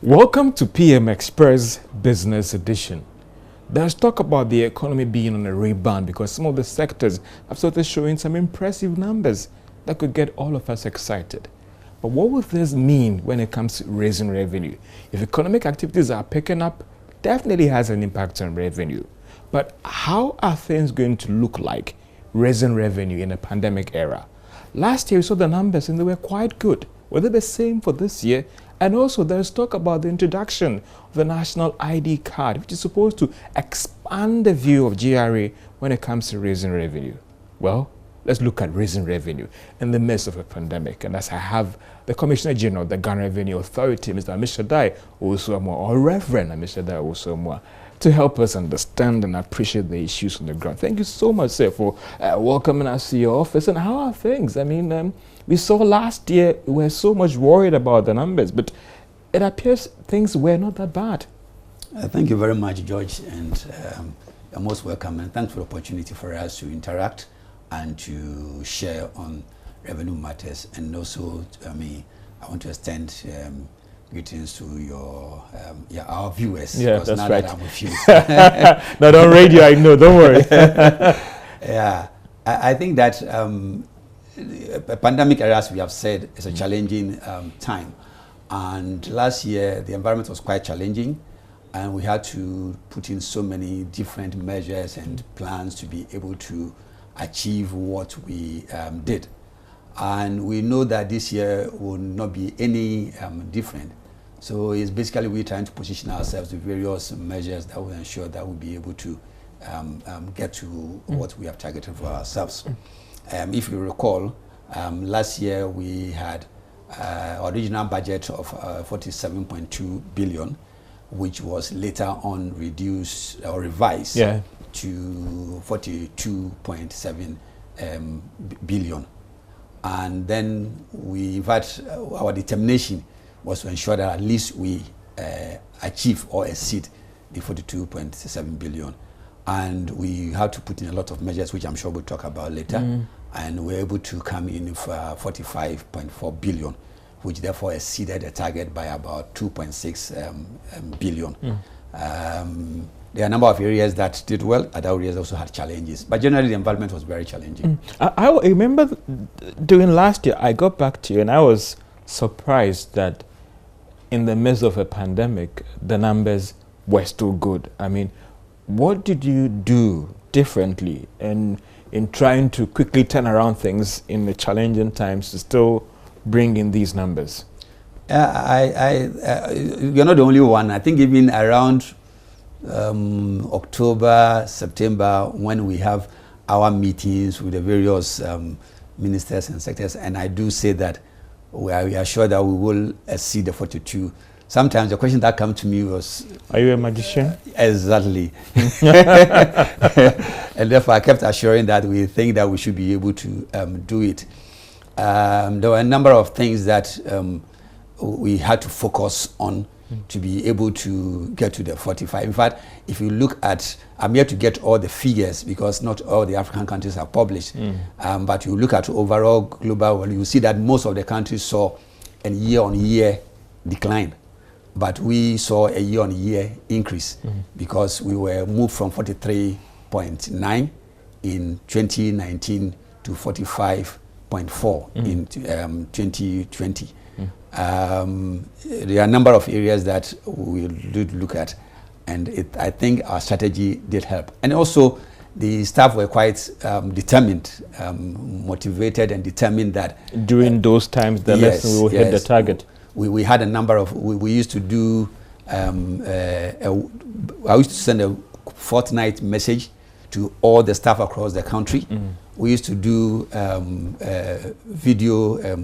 Welcome to PM Express Business Edition. There's talk about the economy being on a rebound because some of the sectors have started showing some impressive numbers that could get all of us excited. But what will this mean when it comes to raising revenue? If economic activities are picking up, definitely has an impact on revenue. But how are things going to look like raising revenue in a pandemic era? Last year we saw the numbers and they were quite good. Will they be the same for this year? And also there's talk about the introduction of the National ID card, which is supposed to expand the view of GRA when it comes to raising revenue. Well, let's look at raising revenue in the midst of a pandemic. And as I have the Commissioner General of the Ghana Revenue Authority, Mr. Amishadai Osomwa, or Reverend Amishadai Osomwa, to help us understand and appreciate the issues on the ground. Thank you so much, sir, for welcoming us to your office. And how are things? I mean, we saw last year we were so much worried about the numbers, but it appears things were not that bad. Thank you very much, George, and you're most welcome. And thanks for the opportunity for us to interact and to share on revenue matters. And also, I want to extend greetings to your our viewers. Yeah, that's now right. That I'm with you. Not on radio, I know, don't worry. Yeah, I think that a pandemic era, as we have said, is a challenging time. And last year, the environment was quite challenging, and we had to put in so many different measures and plans to be able to achieve what we did. And we know that this year will not be any different. So it's basically we're trying to position ourselves with various measures that will ensure that we'll be able to get to what we have targeted for ourselves. If you recall, last year we had original budget of 47.2 billion, which was later on reduced or revised to 42.7 billion. And then we've had our determination was to ensure that at least we achieve or exceed the 42.7 billion. And we had to put in a lot of measures, which I'm sure we'll talk about later. And we're able to come in for 45.4 billion, which therefore exceeded the target by about 2.6 billion. There are a number of areas that did well, other areas also had challenges. But generally, the environment was very challenging. I remember during last year, I got back to you and I was surprised that in the midst of a pandemic, the numbers were still good. I mean, what did you do differently in trying to quickly turn around things in the challenging times to still bring in these numbers? You're not the only one. I think even around October, September, when we have our meetings with the various ministers and sectors, and I do say that we are sure that we will exceed the 42. Sometimes the question that comes to me was, are you a magician? Exactly. And therefore I kept assuring that we think that we should be able to do it. There were a number of things that we had to focus on to be able to get to the 45. In fact, if you look at, I'm here to get all the figures because not all the African countries are published, but you look at overall global, you see that most of the countries saw a year-on-year decline. But we saw a year-on-year increase because we were moved from 43.9 in 2019 to 45.4 in 2020. There are a number of areas that we did look at, and I think our strategy did help. And also, the staff were quite determined, motivated and determined that during those times the lesson will hit the target. We had a number of, we used to do, I used to send a fortnight message to all the staff across the country. We used to do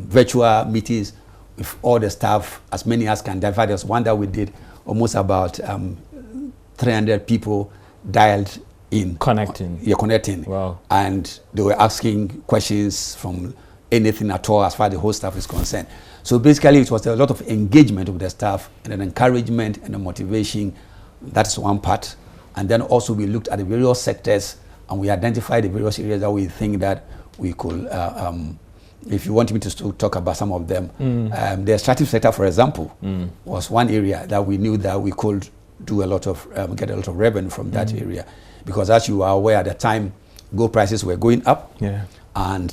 virtual meetings with all the staff, as many as can. In fact, there was one that we did, almost about 300 people dialed in. Connecting. Connecting. Wow. And they were asking questions from anything at all as far as the whole staff is concerned. So basically it was a lot of engagement with the staff and an encouragement and a motivation. That's one part. And then also we looked at the various sectors and we identified the various areas that we think that we could if you want me to talk about some of them, the extractive sector, for example, was one area that we knew that we could do a lot of, get a lot of revenue from that area. Because as you are aware, at the time, gold prices were going up. Yeah. And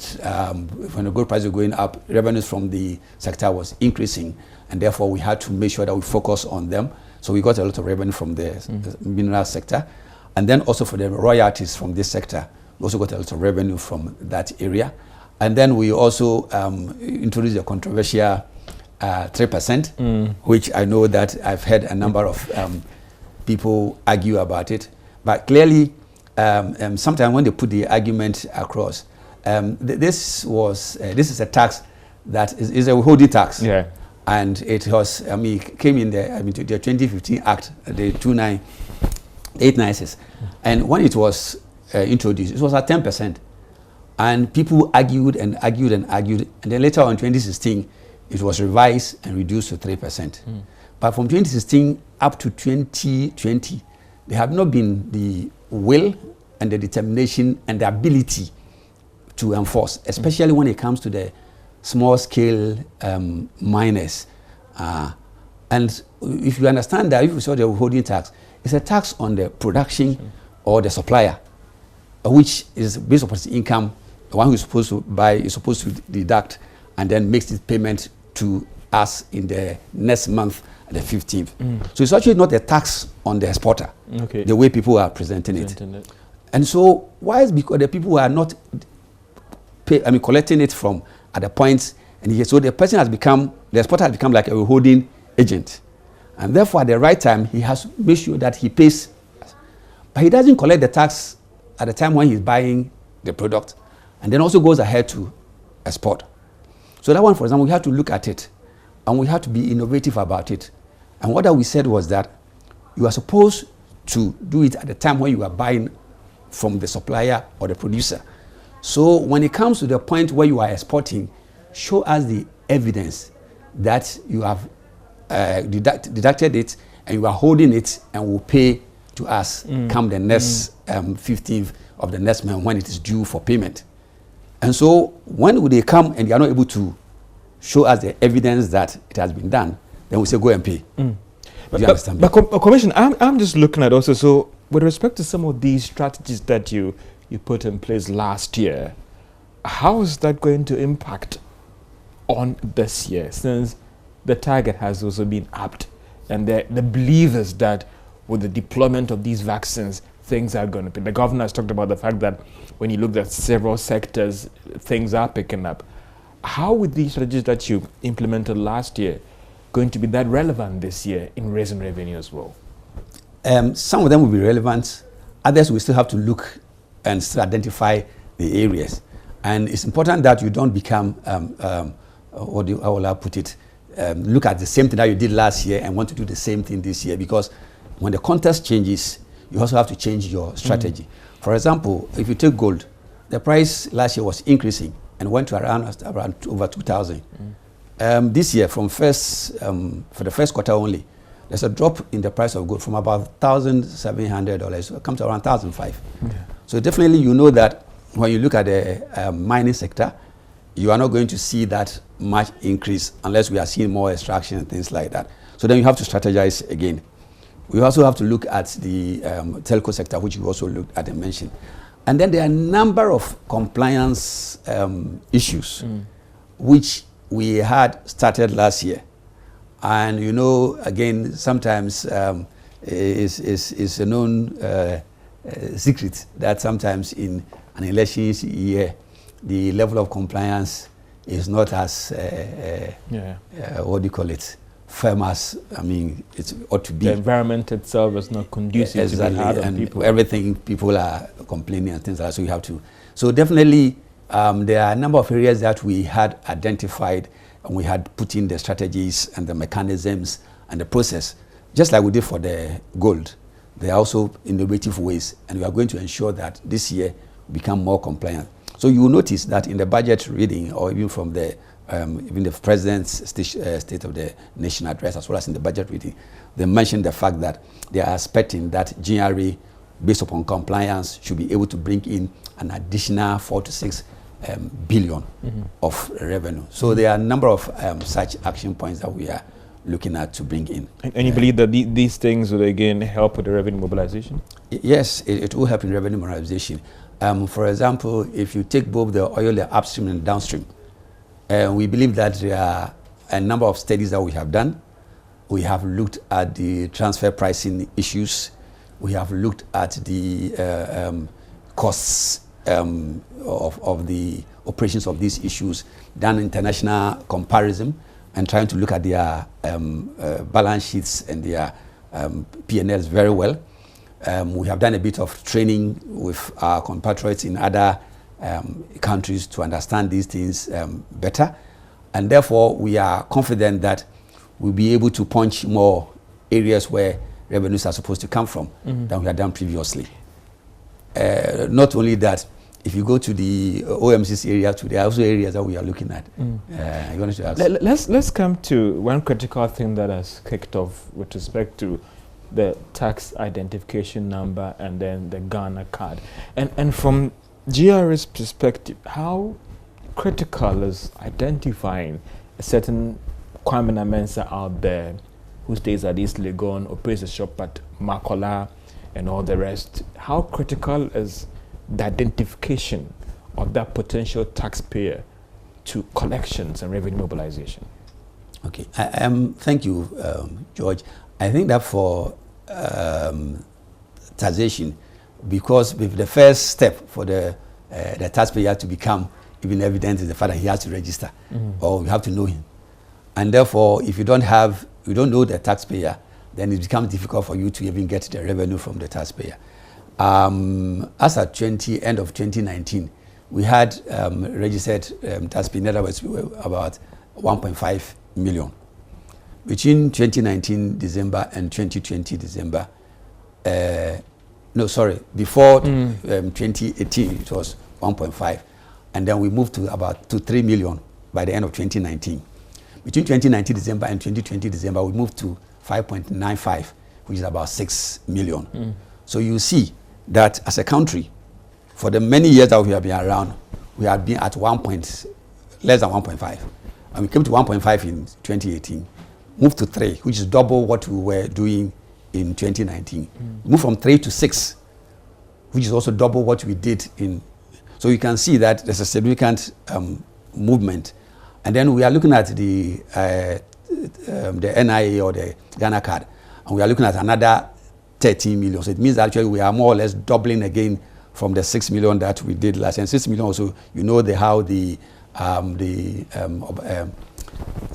when the gold prices were going up, revenues from the sector was increasing. And therefore, we had to make sure that we focus on them. So we got a lot of revenue from the mineral sector. And then also for the royalties from this sector, we also got a lot of revenue from that area. And then we also introduced a controversial 3%, which I know that I've heard a number of people argue about it. But clearly, sometimes when they put the argument across, this is a tax that is a withholding tax. Yeah. And it was, came in the 2015 Act, the 29896. And when it was introduced, it was at 10%. And people argued and argued and argued. And then later on, in 2016, it was revised and reduced to 3%. But from 2016 up to 2020, there have not been the will and the determination and the ability to enforce, especially when it comes to the small-scale miners. And if you understand that, if you saw the withholding tax, it's a tax on the production or the supplier, which is based upon his income. The one who is supposed to buy is supposed to deduct and then makes this payment to us in the next month, the 15th. So it's actually not a tax on the exporter, the way people are presenting it. And so why is because the people who are not collecting it from at the point, and so the person has become, the exporter has become like a withholding agent. And therefore at the right time, he has to make sure that he pays, but he doesn't collect the tax at the time when he's buying the product, and then also goes ahead to export. So that one, for example, we have to look at it, and we have to be innovative about it. And what we said was that you are supposed to do it at the time when you are buying from the supplier or the producer. So when it comes to the point where you are exporting, show us the evidence that you have deducted it and you are holding it and will pay to us come the next 15th of the next month when it is due for payment. And so when they come and they are not able to show us the evidence that it has been done, then we say go and pay. Do you understand? But Commissioner, I'm just looking at also, so with respect to some of these strategies that you put in place last year, how is that going to impact on this year, since the target has also been upped, and the belief is that with the deployment of these vaccines, things are going to be. The governor has talked about the fact that when you look at several sectors, things are picking up. How would these strategies that you implemented last year going to be that relevant this year in raising revenue as well? Some of them will be relevant. Others will still have to look and still identify the areas. And it's important that you don't become, how will I put it, look at the same thing that you did last year and want to do the same thing this year, because when the context changes, you also have to change your strategy. For example, if you take gold, the price last year was increasing and went to around over 2,000. This year, for the first quarter only, there's a drop in the price of gold from about $1,700, it comes to around $1,500. So definitely you know that when you look at the mining sector, you are not going to see that much increase unless we are seeing more extraction and things like that. So then you have to strategize again. We also have to look at the telco sector, which you also looked at and mentioned. And then there are a number of compliance issues which we had started last year. And you know, again, sometimes it's a known secret that sometimes in an elections year, the level of compliance is not as, what do you call it, firm as, it ought to be. The environment itself is not conducive to be hard on people. Everything, people are complaining and things like that, so you have to. So definitely, there are a number of areas that we had identified and we had put in the strategies and the mechanisms and the process, just like we did for the gold. There are also innovative ways, and we are going to ensure that this year we become more compliant. So you will notice that in the budget reading, or even from the even the President's State of the Nation address, as well as in the budget reading, they mentioned the fact that they are expecting that GRA, based upon compliance, should be able to bring in an additional 4 to 6 billion of revenue. So there are a number of such action points that we are looking at to bring in. And you believe that these things will again help with the revenue mobilization? Yes, it will help in revenue mobilization. For example, if you take both the oil, the upstream and downstream, we believe that there are a number of studies that we have done. We have looked at the transfer pricing issues. We have looked at the costs of the operations of these issues, done international comparison, and trying to look at their balance sheets and their P&Ls very well. We have done a bit of training with our compatriots in other countries to understand these things better. And therefore, we are confident that we'll be able to punch more areas where revenues are supposed to come from than we had done previously. Not only that, if you go to the OMC's area, there are also areas that we are looking at. You wanted to ask? Let's come to one critical thing that has kicked off with respect to the tax identification number and then the Ghana card. And from GR's perspective, how critical is identifying a certain Kwame Mensah out there who stays at East Legon, operates a shop at Makola and all the rest? How critical is the identification of that potential taxpayer to collections and revenue mobilization? Okay, thank you, George. I think that for taxation, because with the first step for the taxpayer to become even evident is the fact that he has to register or you have to know him. And therefore, if you don't know the taxpayer, then it becomes difficult for you to even get the revenue from the taxpayer. As at end of 2019, we had registered taxpayer, in other words, about 1.5 million. Between 2019 December and 2020 December, before 2018 it was 1.5, and then we moved to about 3 million by the end of 2019. Between 2019 December and 2020 December, we moved to 5.95, which is about 6 million. So you see that as a country, for the many years that we have been around, we have been at less than 1.5. And we came to 1.5 in 2018, moved to 3, which is double what we were doing in 2019. Moved from 3 to 6, which is also double what we did in. So you can see that there's a significant movement. And then we are looking at the NIA or the Ghana card, and we are looking at another 13 million. So it means that actually we are more or less doubling again from the 6 million that we did last year. And 6 million also, you know, how the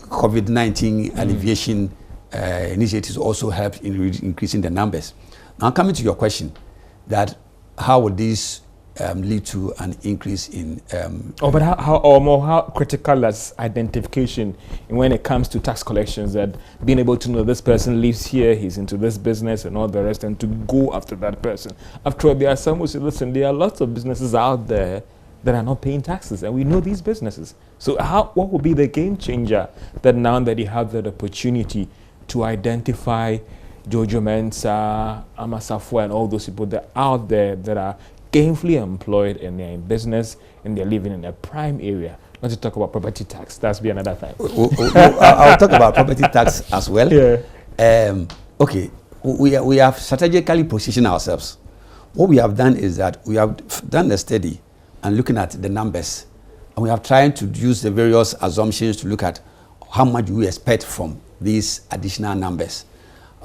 COVID-19 alleviation initiatives also helped in increasing the numbers. Now coming to your question, that how would this lead to an increase in but how critical is identification when it comes to tax collections, that being able to know this person lives here, he's into this business and all the rest, and to go after that person? After all, there are some who say, listen, there are lots of businesses out there that are not paying taxes, and we know these businesses. So what would be the game changer that now that you have that opportunity to identify Jojo Mensah, Amasafo, and all those people that are out there that are gainfully employed and they're in business and they're living in a prime area? Not to talk about property tax, that's be another time. I'll talk about property tax as well. Yeah. Okay, we have strategically positioned ourselves. What we have done is that we have done a study and looking at the numbers, and we have tried to use the various assumptions to look at how much we expect from these additional numbers.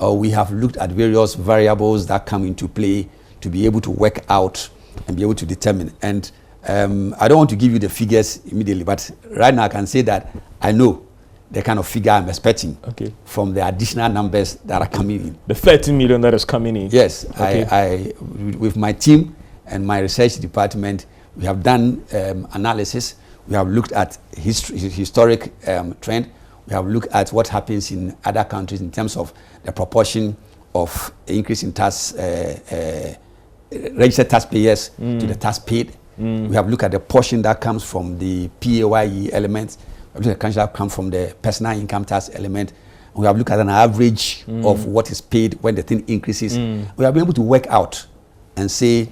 We have looked at various variables that come into play to be able to work out and be able to determine. And I don't want to give you the figures immediately, but right now I can say that I know the kind of figure I'm expecting from the additional numbers that are coming in. The 13 million that is coming in? Yes. I with my team and my research department, we have done analysis. We have looked at historic trend. We have looked at what happens in other countries in terms of the proportion of increase in tax registered taxpayers to the tax paid. We have looked at the portion that comes from the PAYE element. We have looked at the country that comes from the personal income tax element. We have looked at an average of what is paid when the thing increases. We have been able to work out and say,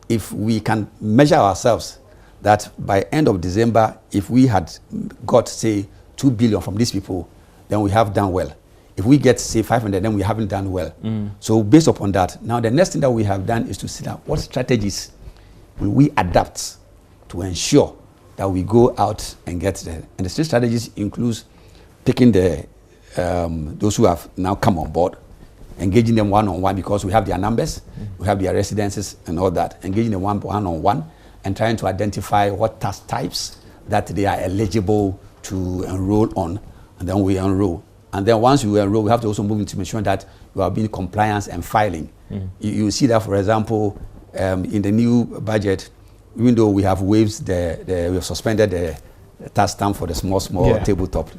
if we can measure ourselves that by end of December, if we had got, say, 2 billion from these people, then we have done well. If we get, say, 500, then we haven't done well. So based upon that, now the next thing that we have done is to see that what strategies will we adapt to ensure that we go out and get there. And the three strategies includes picking the those who have now come on board, engaging them one-on-one because we have their numbers, we have their residences and all that, engaging them one-on-one and trying to identify what task types that they are eligible to enroll on, and then we enroll. And then once we enroll, we have to also move into ensuring that we are being compliance and filing. You see that, for example, in the new budget, even though we have waived we have suspended the tax stamp for the small tabletop.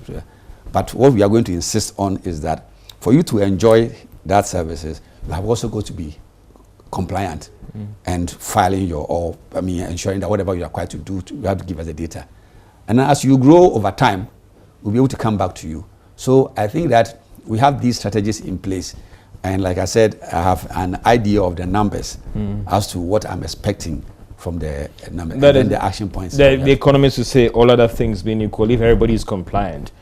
But what we are going to insist on is that for you to enjoy that services, you have also got to be compliant and filing ensuring that whatever you are required to do, you have to give us the data. And as you grow over time, we'll be able to come back to you. So I think that we have these strategies in place. And like I said, I have an idea of the numbers as to what I'm expecting from the number and then the action points. The economists will say all other things being equal, if everybody is compliant.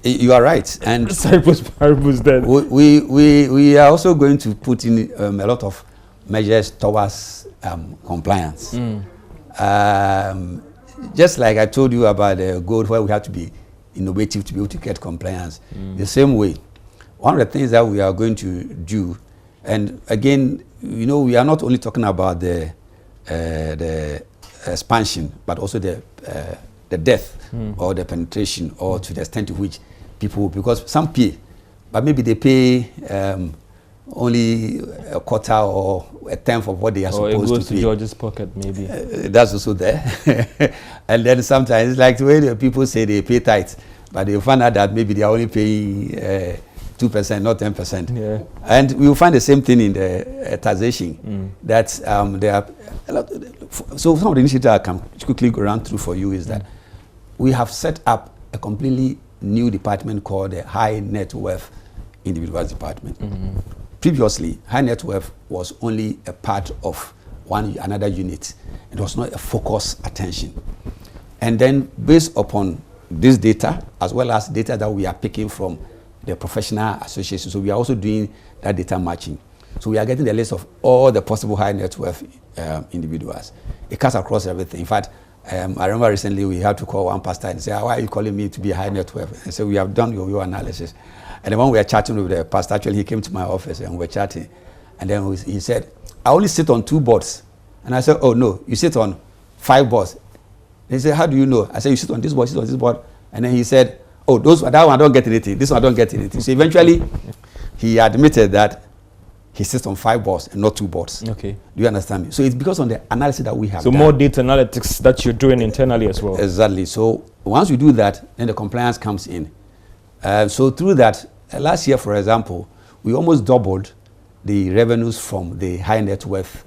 You are right. And then. We are also going to put in a lot of measures towards compliance. Just like I told you about the goal where we have to be innovative to be able to get compliance. The same way, one of the things that we are going to do, and again, we are not only talking about the expansion, but also the depth or the penetration, or to the extent to which people, because some pay, but maybe they pay only a quarter or a tenth of what they are supposed to pay. Or it goes to George's pocket, maybe. That's also there. And then sometimes it's like the way the people say they pay tithe, but they find out that maybe they are only paying 2%, not 10%. Yeah. And we will find the same thing in the taxation. That there are a lot. So some of the initiatives I can quickly go around through for you is that we have set up a completely new department called the High Net Worth Individuals Department. Previously, high net worth was only a part of another unit. It was not a focused attention. And then based upon this data, as well as data that we are picking from the professional associations, so we are also doing that data matching. So we are getting the list of all the possible high net worth individuals. It cuts across everything. In fact, I remember recently we had to call one pastor and say, why are you calling me to be a high net worth? And so we have done your analysis. And then when we were chatting with the pastor, actually he came to my office and we were chatting. And then he said, I only sit on 2 boards. And I said, oh no, you sit on 5 boards. And he said, how do you know? I said, you sit on this board, sit on this board. And then he said, oh, that one I don't get anything. This one I don't get anything. So eventually he admitted that he sits on 5 boards and not 2 boards. Okay. Do you understand me? So it's because of the analysis that we have done. More data analytics that you're doing internally as well. Exactly. So once we do that, then the compliance comes in. So through that, last year, for example, we almost doubled the revenues from the high net worth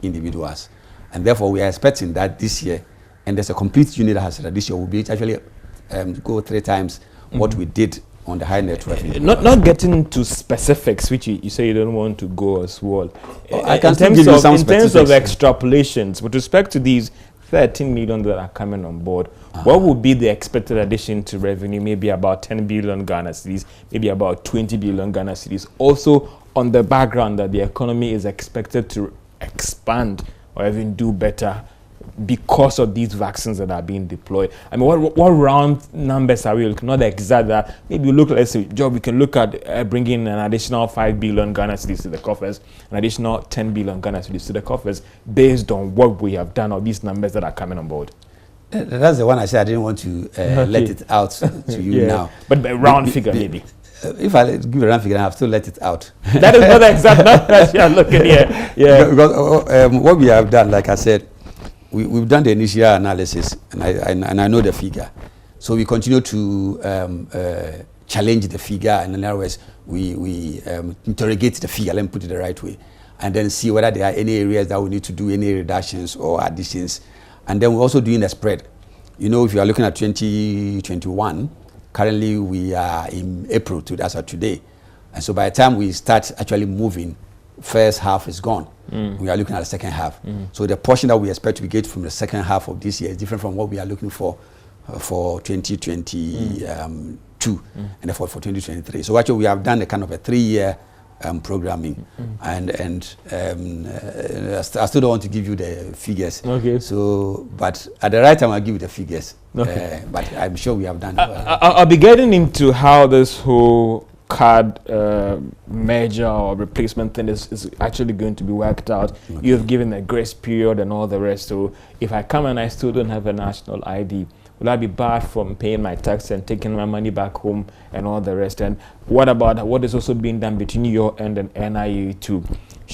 individuals. And therefore, we are expecting that this year, and there's a complete unit that has said that this year will be actually go 3 times what we did on the high net worth. Not getting into specifics, which you say you don't want to go as well. I can still give you some specifics. In terms of extrapolations, with respect to these 13 million that are coming on board, what would be the expected addition to revenue? Maybe about 10 billion Ghana cedis, maybe about 20 billion Ghana cedis. Also, on the background that the economy is expected to expand or even do better because of these vaccines that are being deployed. I mean, what round numbers are we looking? Not the exact that. Maybe we look, let's say, Job, we can look at bringing an additional 5 billion Ghana cedis to the coffers, an additional 10 billion Ghana cedis to the coffers, based on what we have done or these numbers that are coming on board. That's the one I said I didn't want to let it out to you now. But a round figure, maybe. If I give a round figure, I have to let it out. That is not the exact number that you are looking here. Yeah. Because what we have done, like I said, we've done the initial analysis, and I know the figure. So we continue to challenge the figure, and in other words, we interrogate the figure, let me put it the right way, and then see whether there are any areas that we need to do any reductions or additions. And then we're also doing a spread. If you are looking at 2021, currently we are in April, that's today. And so by the time we start actually moving, first half is gone. We are looking at the second half. So the portion that we expect to get from the second half of this year is different from what we are looking for 2022 and therefore for 2023. So actually we have done a kind of a 3-year programming, and I still don't want to give you the figures. Okay. So, but at the right time I'll give you the figures. Okay. But I'm sure we have done. I'll be getting into how this whole card merger or replacement thing is actually going to be worked out. Okay. You've given a grace period and all the rest. So if I come and I still don't have a national ID, will I be barred from paying my tax and taking my money back home and all the rest? And what about what is also being done between your end and NIA to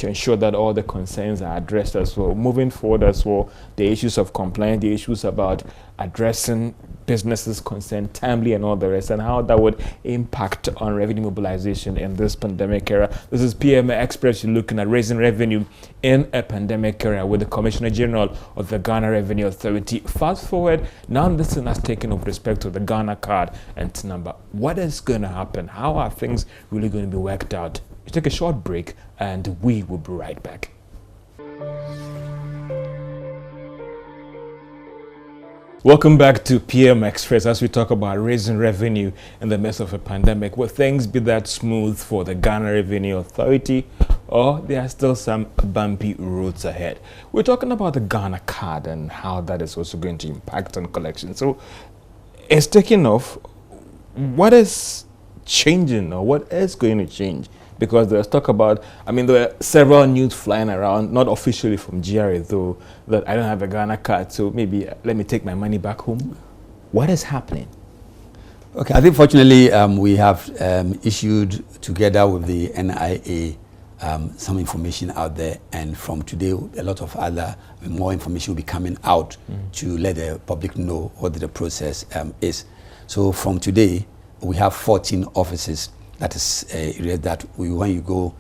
ensure that all the concerns are addressed as well? Moving forward as well, the issues of compliance, the issues about addressing businesses concerned timely and all the rest, and how that would impact on revenue mobilization in this pandemic era. This is PMA Express. You're looking at raising revenue in a pandemic era with the Commissioner General of the Ghana Revenue Authority. Fast forward, now this thing has taken with respect to the Ghana card and TIN number. What is going to happen? How are things really going to be worked out? You take a short break and we will be right back. Welcome back to PM Express as we talk about raising revenue in the midst of a pandemic. Will things be that smooth for the Ghana Revenue Authority, or there are still some bumpy roads ahead? We're talking about the Ghana card and how that is also going to impact on collection. So it's taking off. What is changing, or what is going to change? Because there's talk about, I mean, there are several news flying around, not officially from GRA though, that I don't have a Ghana card, so maybe let me take my money back home. What is happening? Okay, I think fortunately we have issued together with the NIA some information out there, and from today a lot of other more information will be coming out to let the public know what the process is. So from today we have 14 offices. That is area that when you go,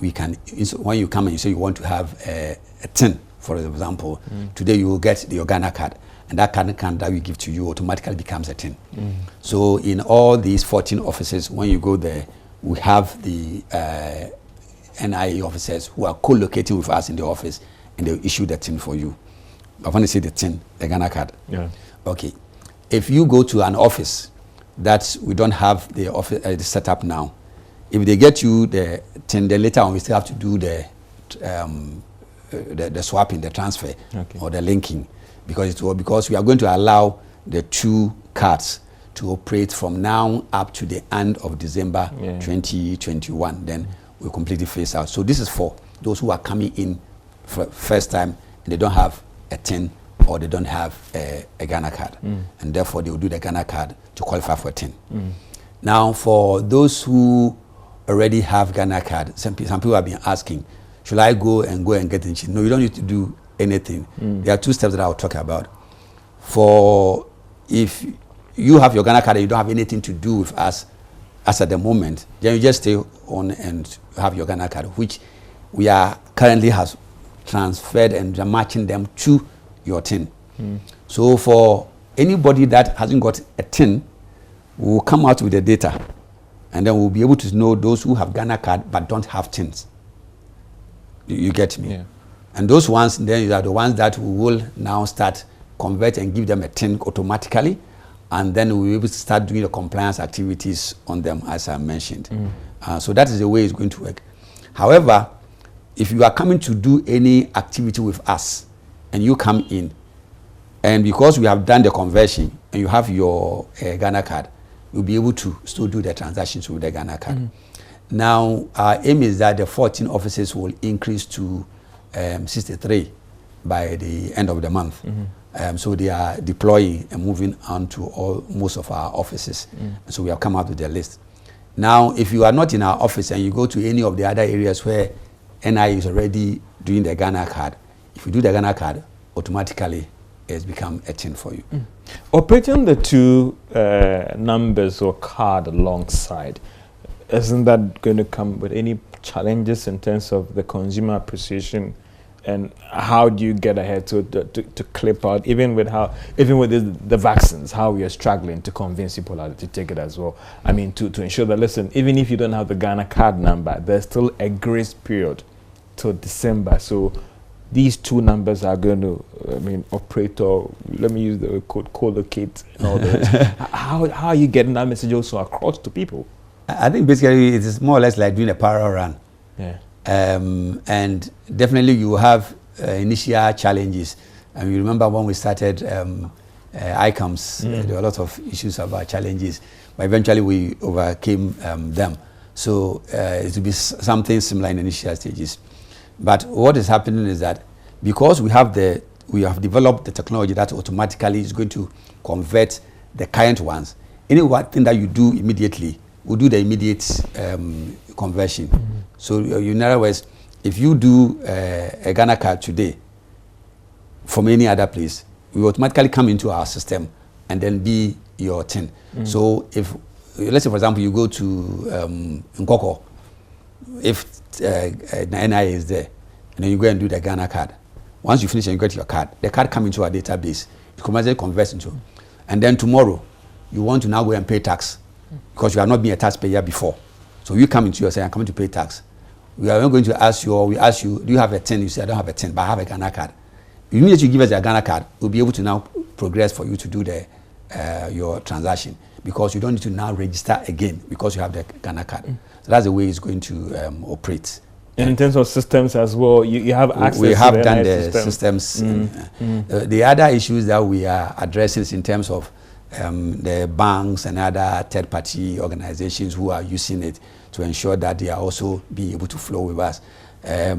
we can, when you come and you say you want to have a TIN, for example, today you will get your Ghana card, and that card that we give to you automatically becomes a TIN. So in all these 14 offices, when you go there, we have the NIA officers who are co-locating with us in the office, and they'll issue the TIN for you. I want to say the TIN, the Ghana card. Yeah. Okay. If you go to an office that we don't have the office the setup now, if they get you the TIN, then later on we still have to do the swapping, the transfer, or the linking, because we are going to allow the two cards to operate from now up to the end of December 2021. Then we'll completely phase out. So this is for those who are coming in for first time and they don't have a TIN, or they don't have a Ghana card, and therefore they will do the Ghana card to qualify for 10. Now, for those who already have Ghana card, some people have been asking, should I go and get it? No, you don't need to do anything. There are 2 steps that I'll talk about. For if you have your Ghana card and you don't have anything to do with us as at the moment, then you just stay on and have your Ghana card, which we are currently has transferred and are matching them to your TIN. So for anybody that hasn't got a TIN, we'll come out with the data, and then we'll be able to know those who have Ghana card but don't have TINs. You get me? Yeah. And those ones then are the ones that we will now start convert and give them a TIN automatically, and then we'll be able to start doing the compliance activities on them, as I mentioned. So that is the way it's going to work. However, if you are coming to do any activity with us, and you come in, and because we have done the conversion and you have your Ghana card, you'll be able to still do the transactions with the Ghana card. Now, our aim is that the 14 offices will increase to 63 by the end of the month. So they are deploying and moving on to most of our offices. So we have come out with the list. Now, if you are not in our office and you go to any of the other areas where NI is already doing the Ghana card, if you do the Ghana card, automatically it's become a TIN for you. Operating the two numbers or card alongside, isn't that going to come with any challenges in terms of the consumer appreciation, and how do you get ahead to clip out, even with the vaccines, how we are struggling to convince people to take it as well? I mean, to ensure that, listen, even if you don't have the Ghana card number, there's still a grace period till December. So these two numbers are going to, operate, or let me use the code, collocate and all that. How are you getting that message also across to people? I think basically it is more or less like doing a parallel run. Yeah. And definitely you have initial challenges. And you remember when we started ICOMS, there were a lot of issues about challenges, but eventually we overcame them. So it will be something similar in initial stages. But what is happening is that because we have developed the technology that automatically is going to convert the current ones, any one thing that you do immediately will do the immediate conversion. So in other words, if you do a Ghana card today from any other place, it will automatically come into our system and then be your thing. So if, let's say for example, you go to Nkoko, if NIA is there, and then you go and do the Ghana card. Once you finish and you get your card, the card comes into our database. It commercially converts into. And then tomorrow, you want to now go and pay tax because you have not been a taxpayer before. So you come into your say, I'm coming to pay tax. We are not going to ask you, or we ask you, do you have a 10? You say, I don't have a 10, but I have a Ghana card. Immediately you give us a Ghana card, we'll be able to now progress for you to do the your transaction, because you don't need to now register again because you have the Ghana card. So that's the way it's going to operate. And in terms of systems as well, you have access we to have the done NIS the system. systems. The other issues that we are addressing is in terms of the banks and other third-party organizations who are using it to ensure that they are also being able to flow with us.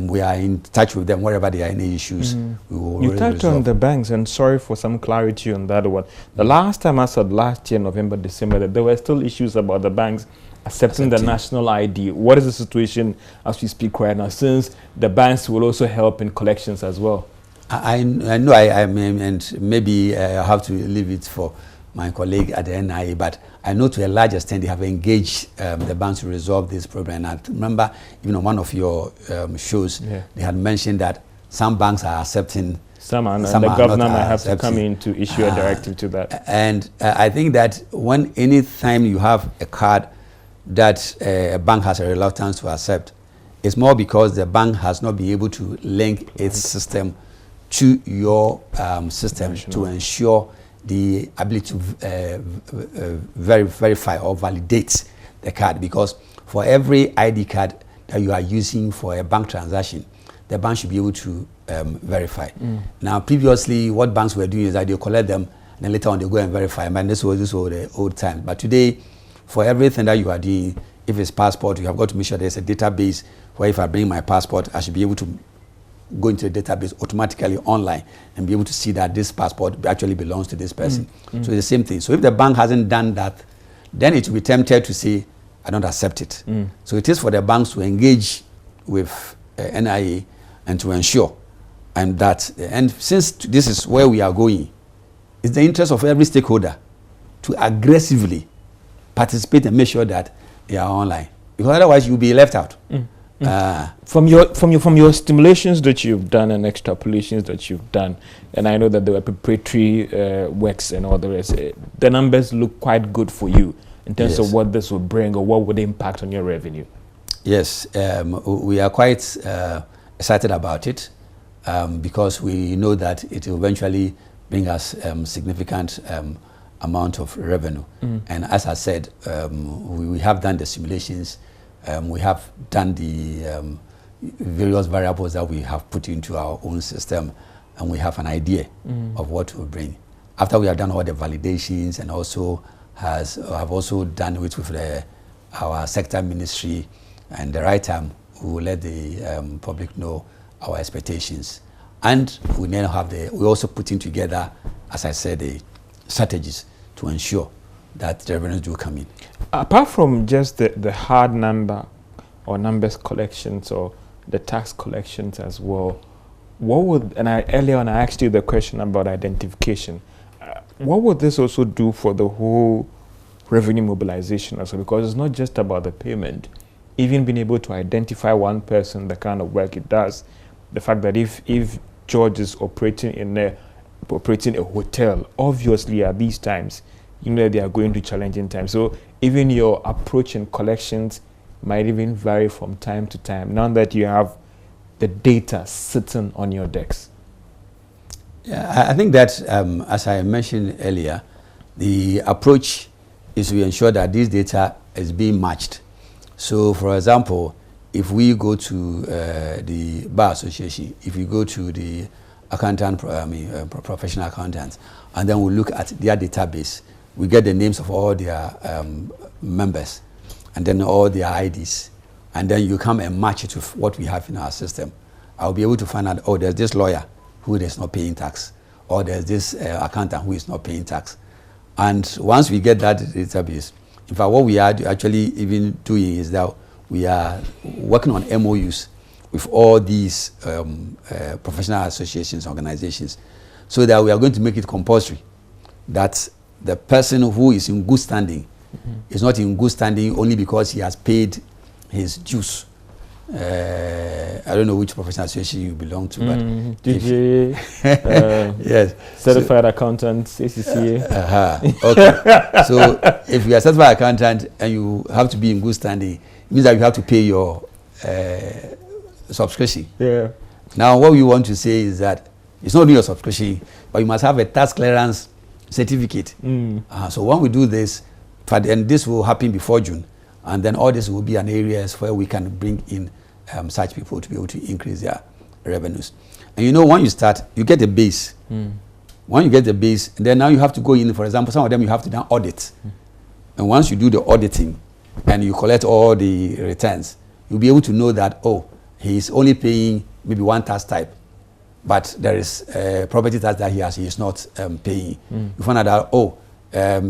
We are in touch with them wherever there are any issues. We will You touched on the banks, and sorry for some clarity on that one. The last time I saw last year, November, December, that there were still issues about the banks accepting the national ID. What is the situation as we speak right now, since the banks will also help in collections as well? I know I mean, and maybe I have to leave it for my colleague at the NIA, but I know to a large extent they have engaged the banks to resolve this problem. And I remember even on one of your shows, they had mentioned that some banks are accepting, some are the governor not might have to accepting. come in to issue a directive to that. And I think that when any time you have a card that a bank has a reluctance to accept, it's more because the bank has not been able to link its system to your system to ensure the ability to verify or validate the card. Because for every ID card that you are using for a bank transaction, the bank should be able to verify. Now, previously, what banks were doing is that they collect them, and then later on they go and verify. And this was the old time. But today, for everything that you are doing, if it's passport, you have got to make sure there's a database where if I bring my passport, I should be able to go into the database automatically online and be able to see that this passport actually belongs to this person. So it's the same thing. So if the bank hasn't done that, then it will be tempted to say, I don't accept it. So it is for the banks to engage with NIA and to ensure, and that, and since this is where we are going, it's the interest of every stakeholder to aggressively participate and make sure that they are online, because otherwise you'll be left out. From your stimulations that you've done and extrapolations that you've done, and I know that there were preparatory works and all the rest, the numbers look quite good for you in terms of what this would bring or what would impact on your revenue. Yes, we are quite excited about it because we know that it will eventually bring us significant amount of revenue. And as I said, we have done the simulations, we have done the various variables that we have put into our own system, and we have an idea of what to bring. After we have done all the validations and also have also done it with our sector ministry, and the right time we will let the public know our expectations. And we now have we also putting together, as I said, the strategies to ensure that the revenues do come in. Apart from just the hard number or numbers collections or the tax collections as well, what would, and earlier on I asked you the question about identification, what would this also do for the whole revenue mobilization also? Because it's not just about the payment, even being able to identify one person, the kind of work it does, the fact that if George is operating a hotel, obviously at these times, you know, they are going through challenging times. So even your approach in collections might even vary from time to time. Now that you have the data sitting on your decks? Yeah, I think that, as I mentioned earlier, the approach is to ensure that this data is being matched. So, for example, if we go to the Bar Association, if we go to the professional accountants, and then we look at their database, we get the names of all their members, and then all their IDs, and then you come and match it with what we have in our system. I'll be able to find out, oh, there's this lawyer who is not paying tax, or there's this accountant who is not paying tax. And once we get that database, in fact, what we are actually even doing is that we are working on MOUs with all these professional associations, organizations, so that we are going to make it compulsory that the person who is in good standing is not in good standing only because he has paid his dues. I don't know which professional association you belong to, but DJ, yes, certified accountant, CCCA. Okay. So if you are certified accountant and you have to be in good standing, it means that you have to pay your subscription. Yeah. Now, what we want to say is that it's not only your subscription, but you must have a tax clearance certificate. So when we do this, and this will happen before June, and then all this will be an areas where we can bring in such people to be able to increase their revenues. And you know, when you start, you get a base. When you get the base, then now you have to go in, for example, some of them you have to now audit. And once you do the auditing and you collect all the returns, you'll be able to know that, oh, he's only paying maybe one tax type, but there is property tax that he is not paying. You find out that, oh,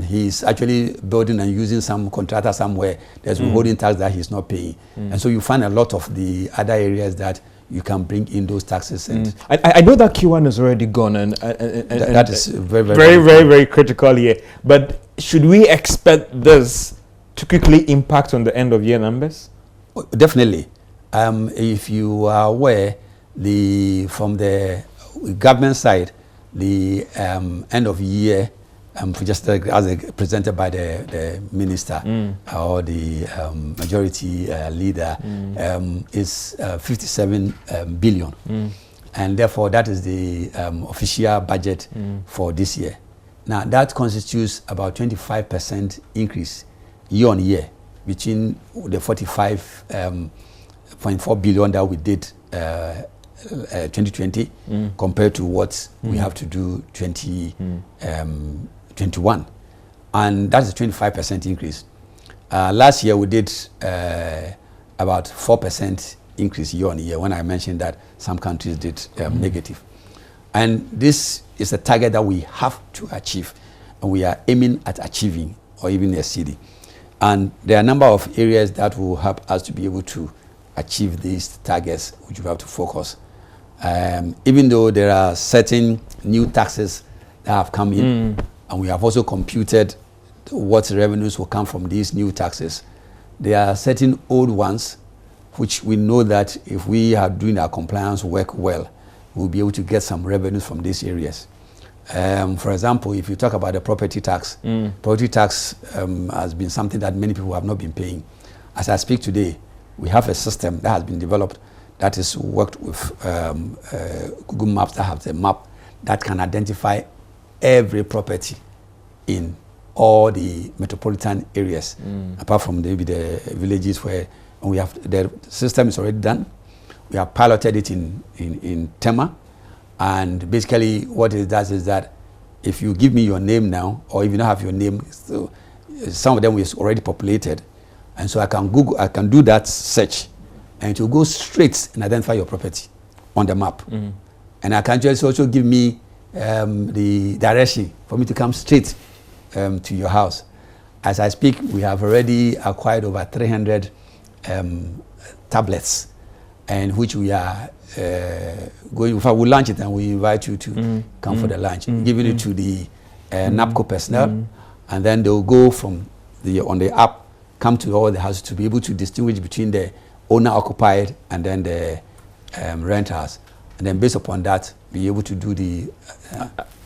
he's actually building and using some contractor somewhere, there's withholding tax that he's not paying. And so you find a lot of the other areas that you can bring in those taxes. And I know that Q1 is already gone, and that is very critical here. But should we expect this to quickly impact on the end of year numbers? Definitely. If you are aware, from the government side, the end of year, just as presented by the minister or the majority leader, is 57 billion. And therefore, that is the official budget for this year. Now, that constitutes about 25% increase year on year between the 45.4 billion that we did 2020 compared to what we have to do 2021, and that's a 25% increase. Last year we did about 4% increase year on year, when I mentioned that some countries did negative. And this is a target that we have to achieve, and we are aiming at achieving or even exceeding. And there are a number of areas that will help us to be able to achieve these targets, which we have to focus. Even though there are certain new taxes that have come in, and we have also computed what revenues will come from these new taxes, there are certain old ones which we know that if we are doing our compliance work well, we'll be able to get some revenues from these areas. For example, if you talk about the property tax, property tax has been something that many people have not been paying. As I speak today, we have a system that has been developed that is worked with Google Maps, that have a map that can identify every property in all the metropolitan areas, apart from maybe the villages where we have. The system is already done. We have piloted it in Tema, and basically what it does is that if you give me your name now, or if you don't have your name, so some of them is already populated, and so I can do that search, and it will go straight and identify your property on the map. And I can just also give me the direction for me to come straight to your house. As I speak, we have already acquired over 300 tablets, and which we are going. In fact, we'll launch it and we invite you to come for the launch, giving it to the NAPCO personnel, and then they'll go from on the app, come to all the houses to be able to distinguish between the owner-occupied and then the renters, and then based upon that, be able to do the.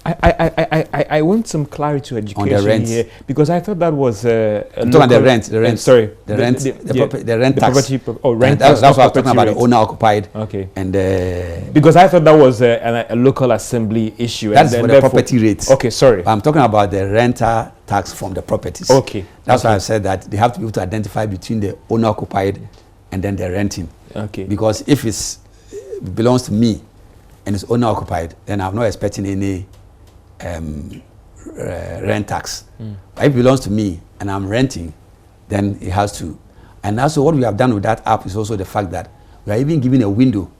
I want some clarity to education on the rent here, because I thought that was I'm talking about the rent. Sorry, the rent tax. Rent That's tax. what I'm talking about, the owner occupied. Okay. And because I thought that was a local assembly issue. That's for the property rates. Okay, sorry. I'm talking about the renter tax from the properties. Okay. That's why I said that they have to be able to identify between the owner occupied and then the renting. Okay. Because if it belongs to me and it's owner occupied, then I'm not expecting any rent tax. But if it belongs to me and I'm renting, then it has to. And also what we have done with that app is also the fact that we are even giving a window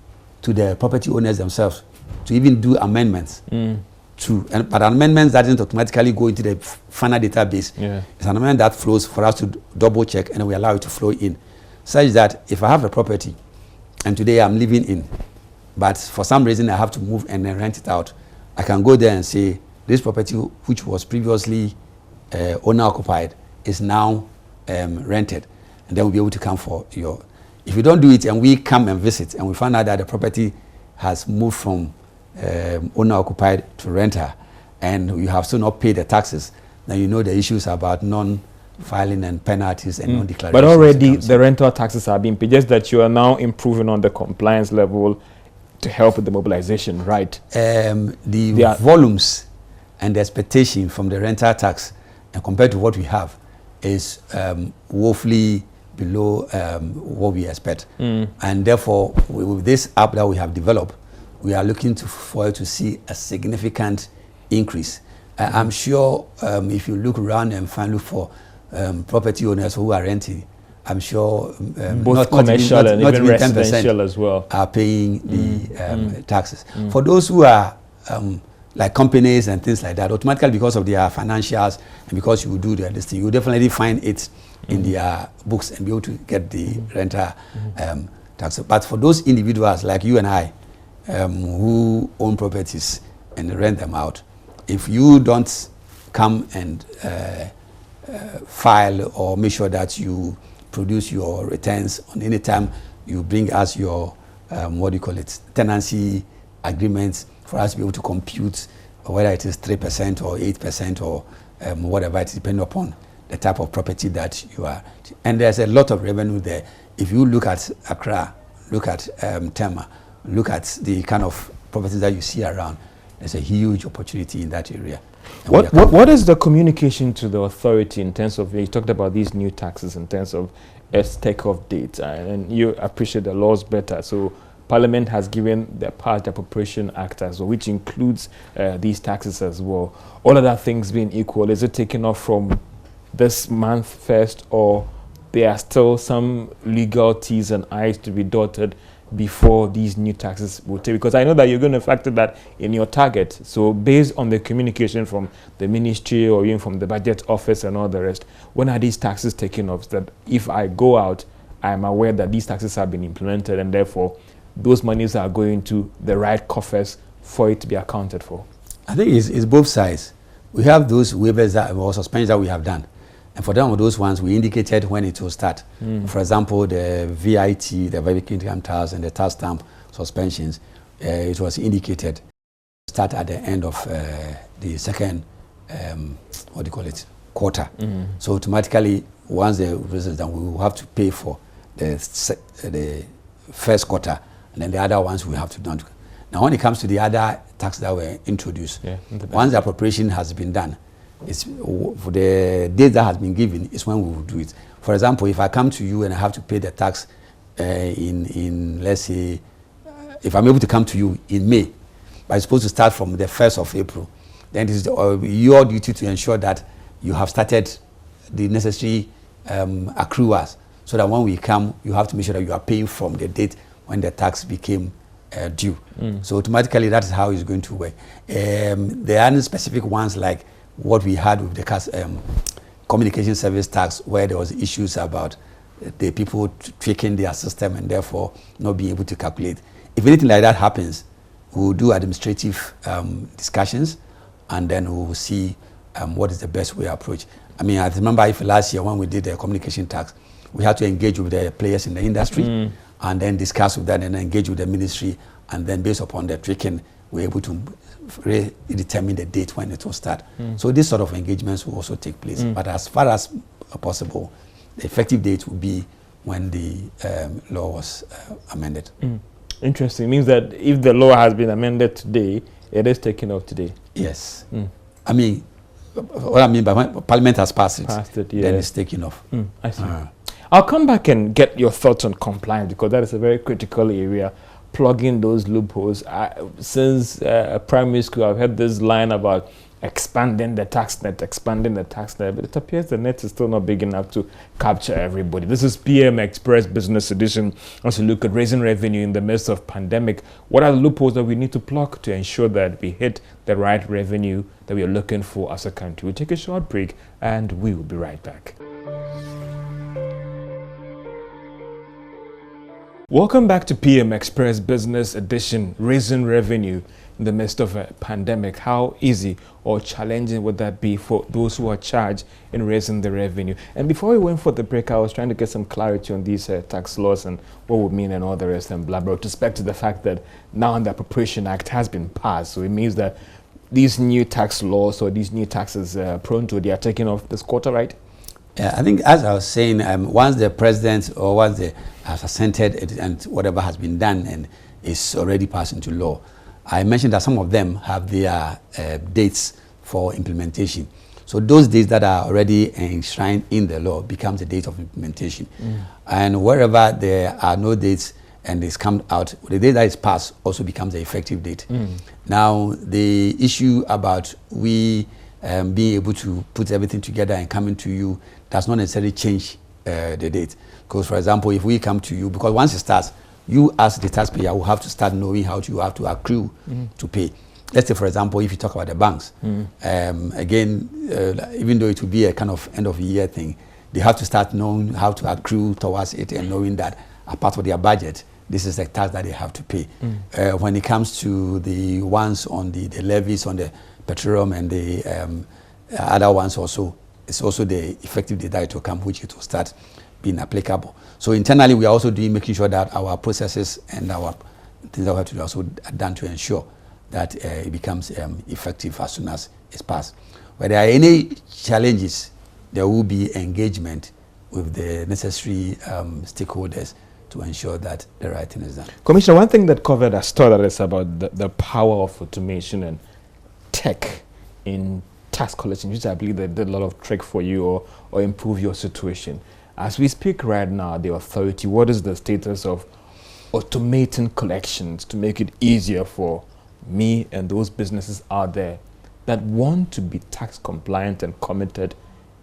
to the property owners themselves to even do amendments. But amendments that doesn't automatically go into the final database. Yeah. It's an amendment that flows for us to double check, and we allow it to flow in, such that if I have a property and today I'm living in, but for some reason I have to move and then rent it out, I can go there and say this property, which was previously owner occupied, is now rented, and then we'll be able to come for your. If you don't do it and we come and visit and we find out that the property has moved from owner occupied to renter, and you have still not paid the taxes, then you know the issues about non-filing and penalties and non-declaration. But already the rental taxes are being paid, just that you are now improving on the compliance level to help with the mobilization, right? The volumes and the expectation from the rental tax and compared to what we have is woefully below what we expect. And therefore, with this app that we have developed, we are looking for to see a significant increase. I'm sure if you look around and look for property owners who are renting, I'm sure both commercial and even residential as well are paying the taxes. For those who are like companies and things like that, automatically because of their financials and because you do this thing, you definitely find it in their books and be able to get the renter tax. But for those individuals like you and I, who own properties and rent them out, if you don't come and file or make sure that you produce your returns on any time you bring us your tenancy agreements for us to be able to compute whether it is 3% or 8% or whatever, it depends upon the type of property that you are. And there's a lot of revenue there. If you look at Accra, look at Tema, look at the kind of properties that you see around, there's a huge opportunity in that area. What is the communication to the authority in terms of, you talked about these new taxes in terms of a take-off date, and you appreciate the laws better, so Parliament has given the Power Appropriation Act as well, which includes these taxes as well. All other things being equal, is it taken off from this month first, or there are still some legal T's and I's to be dotted before these new taxes will take? Because I know that you're going to factor that in your target. So based on the communication from the ministry or even from the budget office and all the rest, when are these taxes taken off? That if I go out, I'm aware that these taxes have been implemented and therefore those monies are going to the right coffers for it to be accounted for. I think it's both sides. We have those waivers or suspensions that we have done. And for them, those ones, we indicated when it will start. For example, the VIT, the Verified Income Tax, and the tax stamp suspensions, it was indicated start at the end of the second, quarter. So automatically, once the result is done, we will have to pay for the first quarter, and then the other ones we have to do. Now, when it comes to the other tax that were introduced, once the appropriation has been done, it's for the date that has been given is when we will do it. For example, if I come to you and I have to pay the tax in let's say, if I'm able to come to you in May, but it's supposed to start from the 1st of April, then it is your duty to ensure that you have started the necessary accruals, so that when we come, you have to make sure that you are paying from the date when the tax became due. So automatically, that is how it's going to work. There are specific ones like what we had with the communication service tax, where there was issues about the people tweaking their system and therefore not being able to calculate. If anything like that happens, we'll do administrative discussions, and then we'll see what is the best way to approach. I mean, I remember if last year when we did the communication tax, we had to engage with the players in the industry and then discuss with them and engage with the ministry, and then based upon the tweaking, we're able to determine the date when it will start. So this sort of engagements will also take place. But as far as possible, the effective date will be when the law was amended. Interesting. It means that if the law has been amended today, it is taken off today. Yes. I mean, what I mean by when Parliament has passed it, yeah. then it's taken off. I see. I'll come back and get your thoughts on compliance, because that is a very critical area, plugging those loopholes. Since primary school, I've heard this line about expanding the tax net, but it appears the net is still not big enough to capture everybody. This is PM Express Business Edition. As we look at raising revenue in the midst of pandemic, what are the loopholes that we need to plug to ensure that we hit the right revenue that we are looking for as a country? We'll take a short break and we will be right back. Welcome back to PM Express Business Edition, raising revenue in the midst of a pandemic. How easy or challenging would that be for those who are charged in raising the revenue? And before we went for the break, I was trying to get some clarity on these tax laws and what would mean and all the rest and blah, blah, with respect to the fact that now the Appropriation Act has been passed. So it means that these new tax laws or these new taxes they are taking off this quarter, right? Yeah, I think, as I was saying, once the president or once they has assented and whatever has been done and is already passed into law, I mentioned that some of them have their dates for implementation. So those dates that are already enshrined in the law becomes the date of implementation. And wherever there are no dates and it's come out, the date that is passed also becomes the effective date. Now, the issue about we being able to put everything together and coming to you does not necessarily change the date. Because, for example, if we come to you, because once it starts, you as the taxpayer will have to start knowing how you have to accrue to pay. Let's say, for example, if you talk about the banks, again, even though it will be a kind of end of the year thing, they have to start knowing how to accrue towards it and knowing that as part of their budget, this is the tax that they have to pay. When it comes to the ones on the levies on the petroleum and the other ones also, it's also the effective date that it will come, which it will start being applicable. So internally, we are also making sure that our processes and our things that we have to do also are done to ensure that it becomes effective as soon as it's passed. Where there are any challenges, there will be engagement with the necessary stakeholders to ensure that the right thing is done. Commissioner, one thing that covered our story is about the power of automation and tech in tax collection, which I believe they did a lot of trick for you or improve your situation. As we speak right now, the authority, what is the status of automating collections to make it easier for me and those businesses out there that want to be tax compliant and committed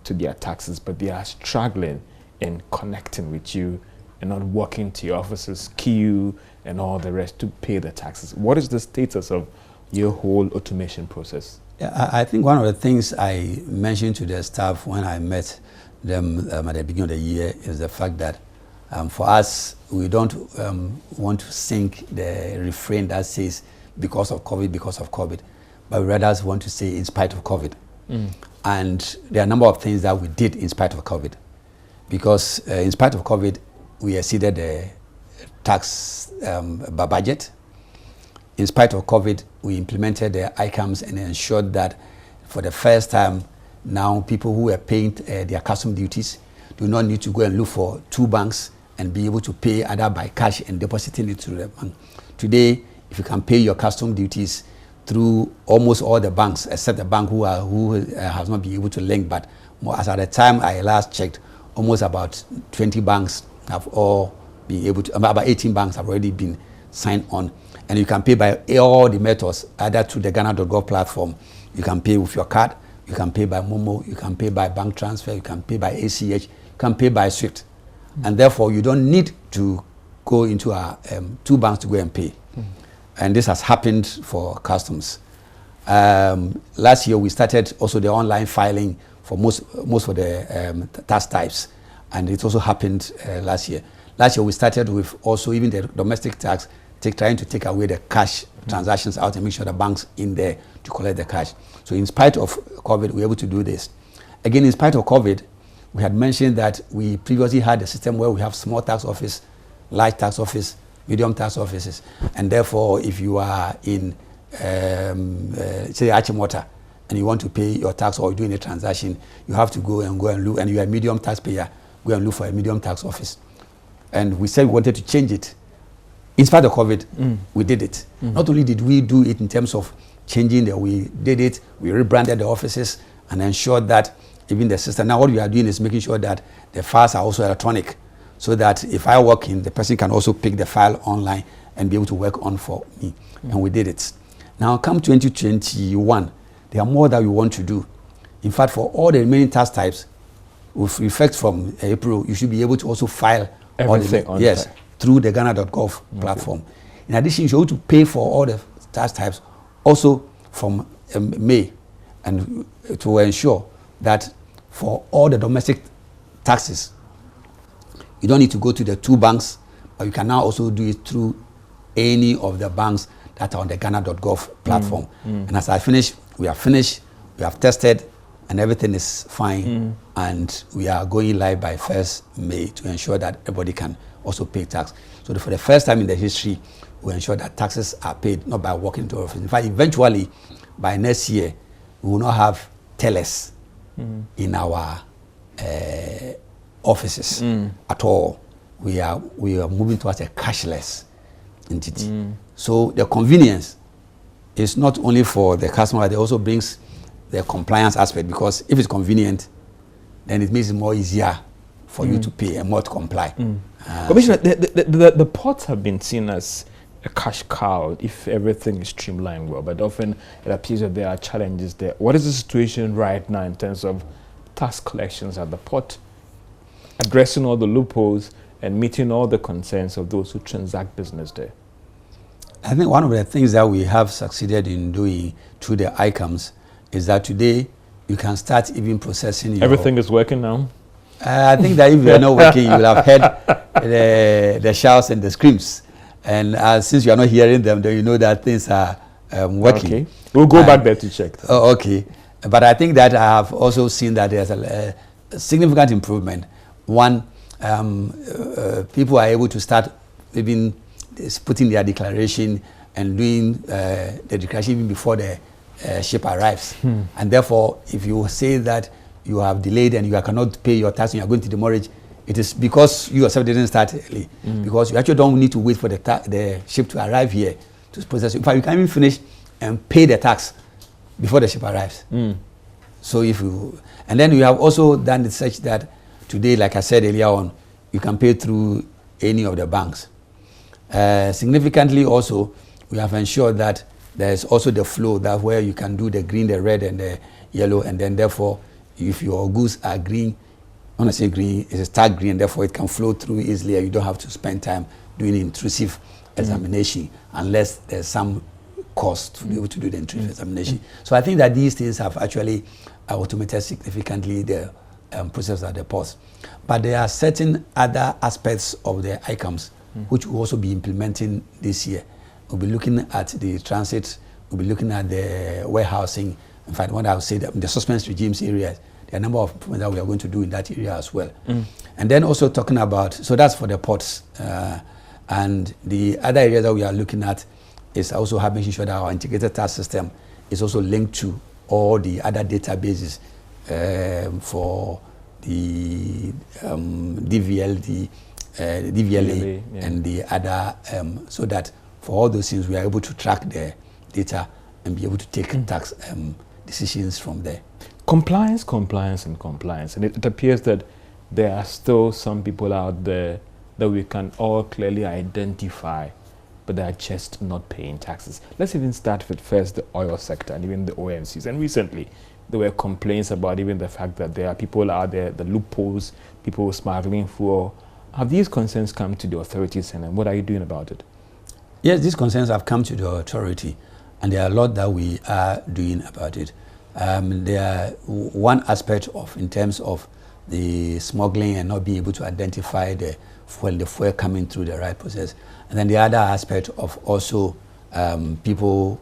to their taxes, but they are struggling in connecting with you and not walking to your office's queue and all the rest to pay the taxes? What is the status of your whole automation process? Yeah, I think one of the things I mentioned to the staff when I met them at the beginning of the year is the fact that for us, we don't want to sing the refrain that says because of COVID, but we rather want to say in spite of COVID. And there are a number of things that we did in spite of COVID. Because in spite of COVID, we exceeded the tax budget. In spite of COVID, we implemented the ICAMs and ensured that for the first time, now people who are paying their custom duties do not need to go and look for two banks and be able to pay either by cash and depositing it to the bank. Today, if you can pay your custom duties through almost all the banks, except the bank who has not been able to link, but more, as at the time I last checked, almost about 20 banks have all been able to, about 18 banks have already been signed on. And you can pay by all the methods, either through the Ghana.gov platform. You can pay with your card, you can pay by Momo, you can pay by bank transfer, you can pay by ACH, you can pay by SWIFT. And therefore, you don't need to go into two banks to go and pay. And this has happened for customs. Last year, we started also the online filing for most of the tax types. And it also happened last year. Last year, we started with also even the domestic tax, trying to take away the cash transactions out and make sure the banks in there to collect the cash. So in spite of COVID, we were able to do this. Again, in spite of COVID, we had mentioned that we previously had a system where we have small tax office, large tax office, medium tax offices. And therefore, if you are in say Achimota, and you want to pay your tax or doing a transaction, you have to go and look, and you are a medium taxpayer, go and look for a medium tax office. And we said we wanted to change it. In spite of COVID, we did it. Not only did we do it in terms of changing the, we did it, we rebranded the offices and ensured that even the system, now what we are doing is making sure that the files are also electronic, so that if I walk in, the person can also pick the file online and be able to work on for me. And we did it. Now come 2021, there are more that we want to do. In fact, for all the remaining tax types, with effect from April, you should be able to also file everything all the, yes, through the Ghana.gov platform. In addition, you should be able to pay for all the tax types also from May, and to ensure that for all the domestic taxes, you don't need to go to the two banks, but you can now also do it through any of the banks that are on the Ghana.gov platform. And as I finish, we have tested, and everything is fine. And we are going live by 1st May to ensure that everybody can also pay tax. So for the first time in the history, we ensure that taxes are paid, not by walking to office. In fact, eventually, by next year, we will not have tellers in our offices at all. We are moving towards a cashless entity. So the convenience is not only for the customer, it also brings the compliance aspect, because if it's convenient, then it makes it more easier for you to pay and more to comply. Commissioner, the ports have been seen as a cash cow if everything is streamlined well, but often it appears that there are challenges there. What is the situation right now in terms of tax collections at the port, addressing all the loopholes and meeting all the concerns of those who transact business there? I think one of the things that we have succeeded in doing through the ICAMs is that today you can start even processing everything is working now. I think that if you are not working, you will have heard the shouts and the screams. And since you are not hearing them, then you know that things are working. Okay. We'll go back there to check. Oh, okay. But I think that I have also seen that there's a significant improvement. One, people are able to start even putting their declaration and doing the declaration even before the ship arrives. And therefore, if you say that you have delayed and you cannot pay your tax and you are going to demurrage, it is because you yourself didn't start early. Because you actually don't need to wait for the ship to arrive here to process it. In fact, you can even finish and pay the tax before the ship arrives. So if you, and then we have also done it such that today, like I said earlier on, you can pay through any of the banks. Significantly also, we have ensured that there's also the flow, that where you can do the green, the red, and the yellow, and then therefore, if your goods are green, when I say green, it's a tag green, therefore it can flow through easily, and you don't have to spend time doing intrusive examination unless there's some cost to be able to do the intrusive examination. So I think that these things have actually automated significantly the process at the ports. But there are certain other aspects of the ICAMs which will also be implementing this year. We'll be looking at the transit, we'll be looking at the warehousing. In fact, what I would say that in the suspense regimes areas, there are a number of improvements that we are going to do in that area as well. And then also talking about, so that's for the ports. And the other area that we are looking at is also making sure that our integrated tax system is also linked to all the other databases for the DVLA, and the other, so that for all those things we are able to track the data and be able to take tax decisions from there. Compliance. And it appears that there are still some people out there that we can all clearly identify, but they are just not paying taxes. Let's even start with first the oil sector and even the OMCs. And recently, there were complaints about even the fact that there are people out there, the loopholes, people smuggling fuel. Have these concerns come to the authorities, and what are you doing about it? Yes, these concerns have come to the authority, and there are a lot that we are doing about it. There are one aspect of, in terms of the smuggling and not being able to identify the fuel coming through the right process. And then the other aspect of also people,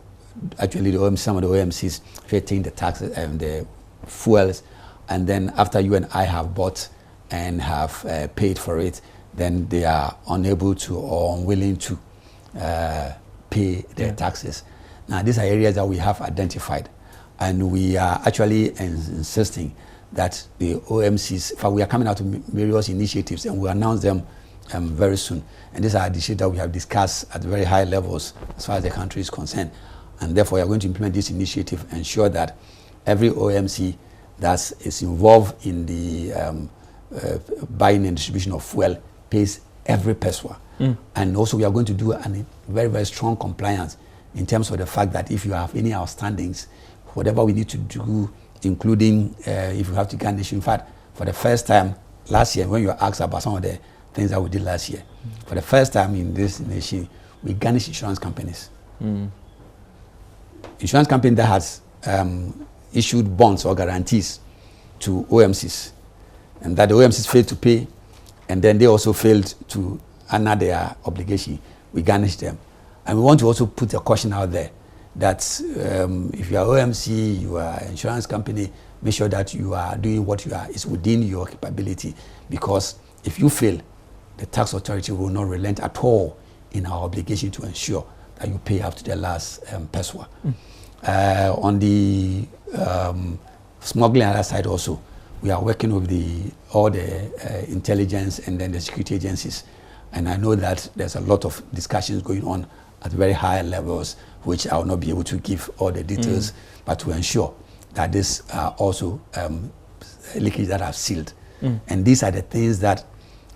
actually some of the OMCs taking the taxes and the fuels, and then after you and I have bought and have paid for it, then they are unable to or unwilling to pay their taxes. Now, these are areas that we have identified, and we are actually insisting that the OMCs, in fact, we are coming out with various initiatives, and we'll announce them very soon. And these are initiatives that we have discussed at very high levels as far as the country is concerned. And therefore, we are going to implement this initiative, ensure that every OMC that is involved in the buying and distribution of fuel pays every pesewa. And also, we are going to do a very, very strong compliance in terms of the fact that if you have any outstandings, whatever we need to do, including if you have to garnish. In fact, for the first time last year, when you were asked about some of the things that we did last year, for the first time in this nation, we garnished insurance companies. Insurance company that has issued bonds or guarantees to OMCs, and that the OMCs failed to pay, and then they also failed to honor their obligation, we garnished them. And we want to also put a caution out there that if you are OMC, you are an insurance company, make sure that you are doing what you are is within your capability, because if you fail, the tax authority will not relent at all in our obligation to ensure that you pay up to the last pesewa. On the smuggling other side also, we are working with all the intelligence and then the security agencies, and I know that there's a lot of discussions going on at very high levels, which I will not be able to give all the details, but to ensure that this are also leakages that are sealed. And these are the things that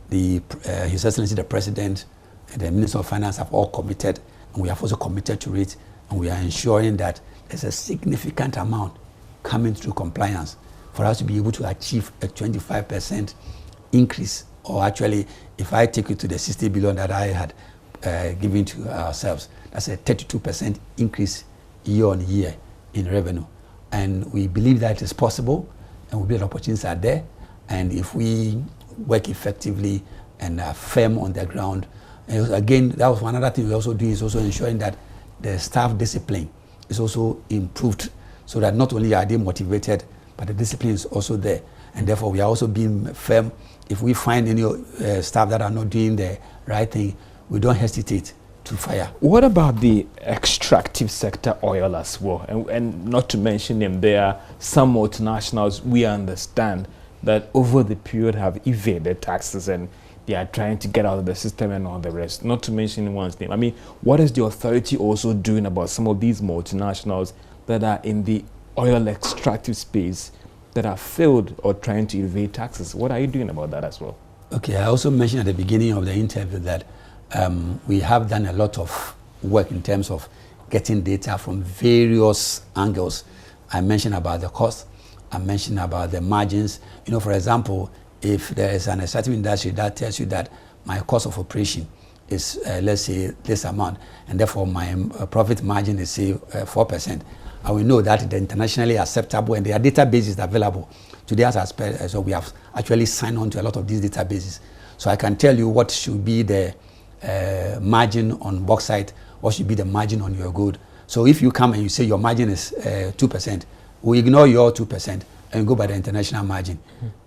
His Excellency the President and the Minister of Finance have all committed, and we have also committed to it, and we are ensuring that there's a significant amount coming through compliance for us to be able to achieve a 25% increase, or actually, if I take it to the 60 billion that I had given to ourselves, that's a 32% increase year on year in revenue. And we believe that it is possible, and we believe the opportunities are there. And if we work effectively and are firm on the ground, and again, that was one other thing we also do, is also ensuring that the staff discipline is also improved, so that not only are they motivated, but the discipline is also there. And therefore, we are also being firm. If we find any staff that are not doing the right thing, we don't hesitate to fire. What about the extractive sector oil as well? And not to mention them, there are some multinationals we understand that over the period have evaded taxes and they are trying to get out of the system and all the rest, not to mention one's name. I mean, what is the authority also doing about some of these multinationals that are in the oil extractive space that are failed or trying to evade taxes? What are you doing about that as well? Okay, I also mentioned at the beginning of the interview that we have done a lot of work in terms of getting data from various angles. I mentioned about the cost, I mentioned about the margins. You know, for example, if there is an extractive industry that tells you that my cost of operation is, let's say, this amount, and therefore my profit margin is, say, 4%, I will know that the internationally acceptable, and there are databases available. Today, so we have actually signed on to a lot of these databases. So I can tell you what should be the margin on bauxite, what should be the margin on your gold. So if you come and you say your margin is 2%, we ignore your 2% and go by the international margin.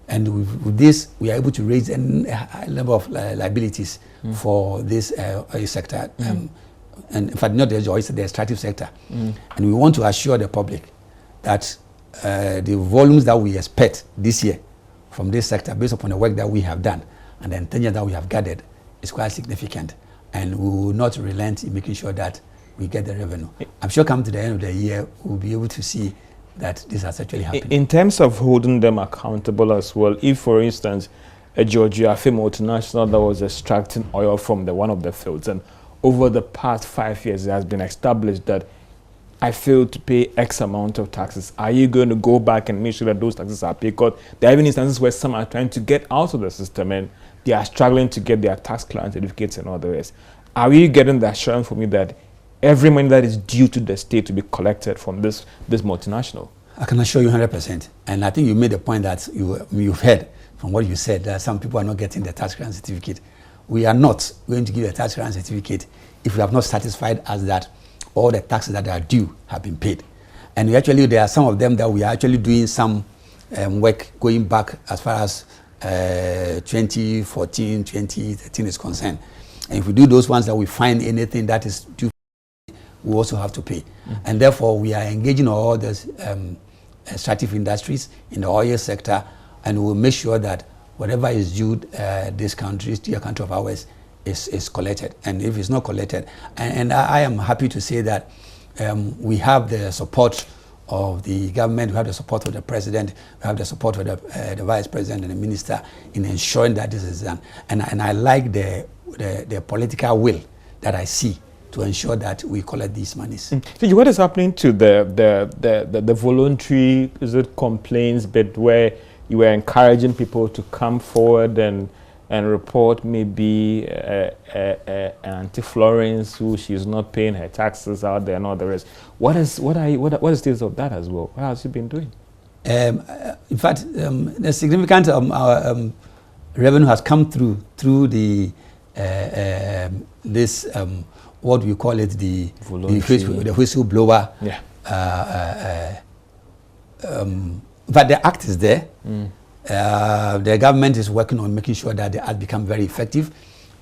And with this, we are able to raise a high level of liabilities for this oil sector. And in fact, not the oil, the extractive sector. And we want to assure the public that the volumes that we expect this year from this sector, based upon the work that we have done and the intelligence that we have gathered, is quite significant. And we will not relent in making sure that we get the revenue. I'm sure come to the end of the year, we'll be able to see that this has actually happened. In terms of holding them accountable as well, if, for instance, a Georgia multinational that was extracting oil from one of the fields, and over the past 5 years it has been established that I failed to pay X amount of taxes, are you going to go back and make sure that those taxes are paid? Because there are even instances where some are trying to get out of the system and they are struggling to get their tax client certificates and all the rest. Are you getting the assurance from me that every money that is due to the state to be collected from this multinational? I can assure you 100%. And I think you made the point that you've heard from what you said, that some people are not getting the tax grant certificate. We are not going to give a tax grant certificate if we have not satisfied us that all the taxes that are due have been paid. And there are some of them that we are actually doing some work going back as far as 2014, 2013 is concerned. And if we do those ones that we find anything that is due, we also have to pay. And therefore, we are engaging all these extractive industries in the oil sector, and we'll make sure that whatever is due this country, a country of ours, is collected. And if it's not collected, and I am happy to say that we have the support of the government, we have the support of the president, we have the support of the vice president and the minister in ensuring that this is done. And I like the political will that I see to ensure that we collect these monies. So what is happening to the voluntary, is it complaints, but where you were encouraging people to come forward and report maybe Auntie Florence, who she's not paying her taxes out there and all the rest. What is the status of that as well? What has she been doing? In fact, the significant revenue has come through the this what we call it, the whistleblower. Yeah. But the act is there. The government is working on making sure that the act becomes very effective,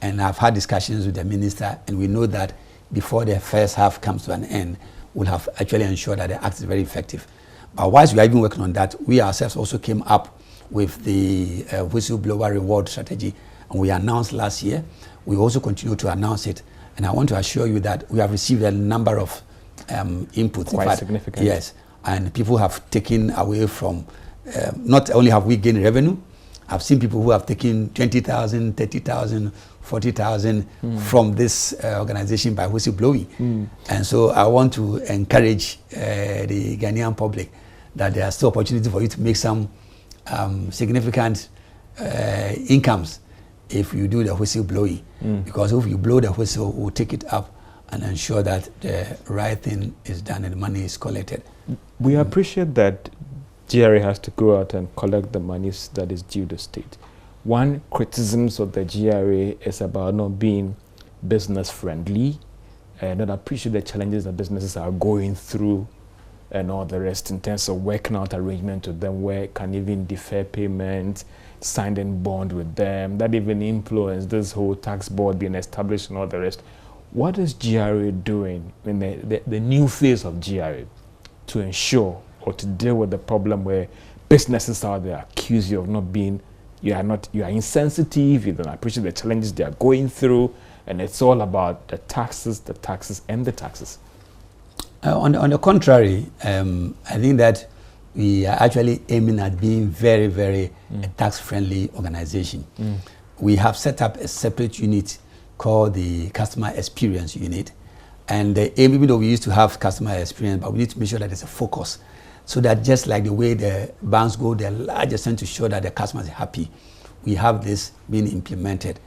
and I've had discussions with the minister, and we know that before the first half comes to an end, we'll have actually ensured that the act is very effective. But whilst we are even working on that, we ourselves also came up with the whistleblower reward strategy, and we announced last year. We also continue to announce it, and I want to assure you that we have received a number of inputs. Quite significant. Yes, and people have taken away from, not only have we gained revenue, I've seen people who have taken 20,000, 30,000, 40,000 from this organization by whistleblowing. And so I want to encourage the Ghanaian public that there are still opportunities for you to make some significant incomes if you do the whistleblowing. Because if you blow the whistle, we'll take it up and ensure that the right thing is done and the money is collected. We appreciate that GRA has to go out and collect the monies that is due the state. One criticism of the GRA is about not being business friendly, and I appreciate the challenges that businesses are going through and all the rest in terms of working out arrangement with them where it can even defer payment, signed in bond with them, that even influence this whole tax board being established and all the rest. What is GRA doing in the new phase of GRA to ensure or to deal with the problem where businesses out there accuse you of not being, you are insensitive, you don't appreciate the challenges they are going through, and it's all about the taxes, and the taxes? On the contrary, I think that we are actually aiming at being very, very tax-friendly organization. We have set up a separate unit called the Customer Experience Unit. And the aim, even though we used to have customer experience, but we need to make sure that there's a focus, so that just like the way the banks go their largest to show that the customers are happy, we have this being implemented.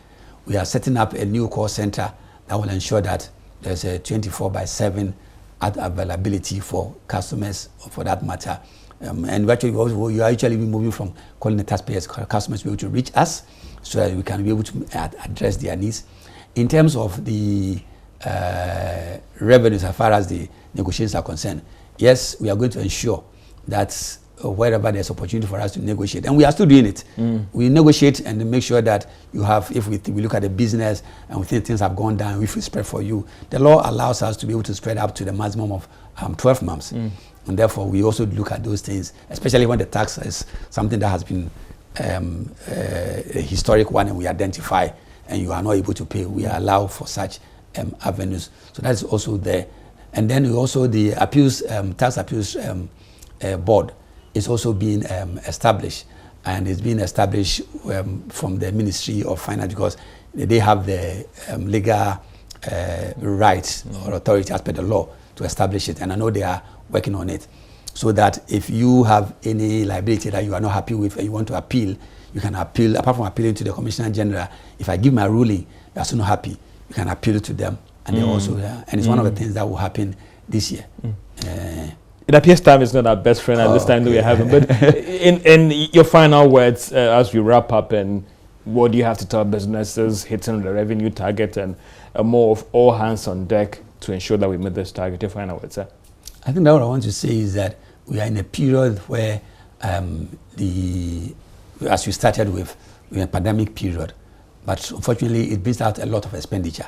We are setting up a new call center that will ensure that there's a 24/7 availability for customers, for that matter. And actually, you are actually moving from calling the taxpayers, customers to be able to reach us, so that we can be able to address their needs. In terms of the revenues, as far as the negotiations are concerned, yes, we are going to ensure that wherever there's opportunity for us to negotiate, and we are still doing it, we negotiate and make sure that you have, if we look at the business and we think things have gone down, if we spread for you, the law allows us to be able to spread up to the maximum of 12 months. And therefore, we also look at those things, especially when the tax is something that has been a historic one and we identify and you are not able to pay, we allow for such avenues. So that's also there. And then we also, the appeals, tax appeals board is also being established, and it's being established from the Ministry of Finance, because they have the legal rights or authority as per the law to establish it, and I know they are working on it, so that if you have any liability that you are not happy with and you want to appeal, you can appeal. Apart from appealing to the Commissioner General, if I give my ruling, you are still not happy, you can appeal to them, and they're also there. And it's one of the things that will happen this year. It appears time is not our best friend at this time that we're having, but in your final words as we wrap up, and what do you have to tell businesses hitting the revenue target and more of all hands on deck to ensure that we meet this target? Your final words, sir? I think that what I want to say is that we are in a period where as we started with, we're in a pandemic period, but unfortunately it brings out a lot of expenditure.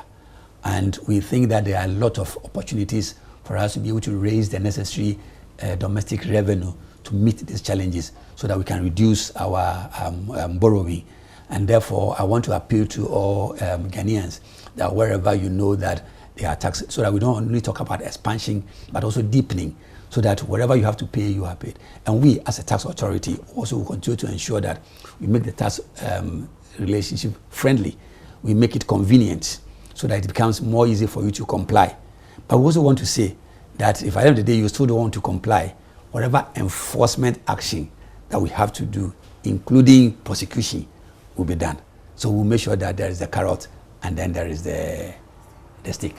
And we think that there are a lot of opportunities for us to be able to raise the necessary domestic revenue to meet these challenges so that we can reduce our borrowing. And therefore, I want to appeal to all Ghanaians that wherever you know that they are taxed, so that we don't only talk about expansion, but also deepening, so that whatever you have to pay, you have paid. And we, as a tax authority, also will continue to ensure that we make the tax relationship friendly. We make it convenient so that it becomes more easy for you to comply. But we also want to say that if at the end of the day you still don't want to comply, whatever enforcement action that we have to do, including prosecution, will be done. So we'll make sure that there is the carrot and then there is the stick.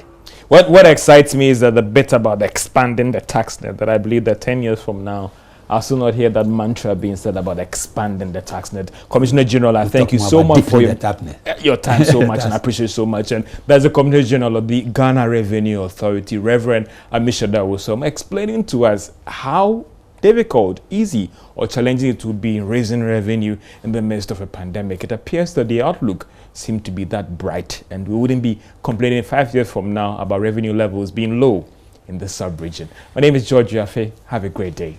What excites me is that the bit about expanding the tax net, that I believe that 10 years from now, I'll still not hear that mantra being said about expanding the tax net. Commissioner General, I thank you so much for your time so much, and I appreciate it so much. And there's the Commissioner General of the Ghana Revenue Authority, Reverend Amisha Dawosom, explaining to us how difficult, easy, or challenging it would be in raising revenue in the midst of a pandemic. It appears that the outlook seemed to be that bright, and we wouldn't be complaining 5 years from now about revenue levels being low in the sub-region. My name is George Yafe. Have a great day.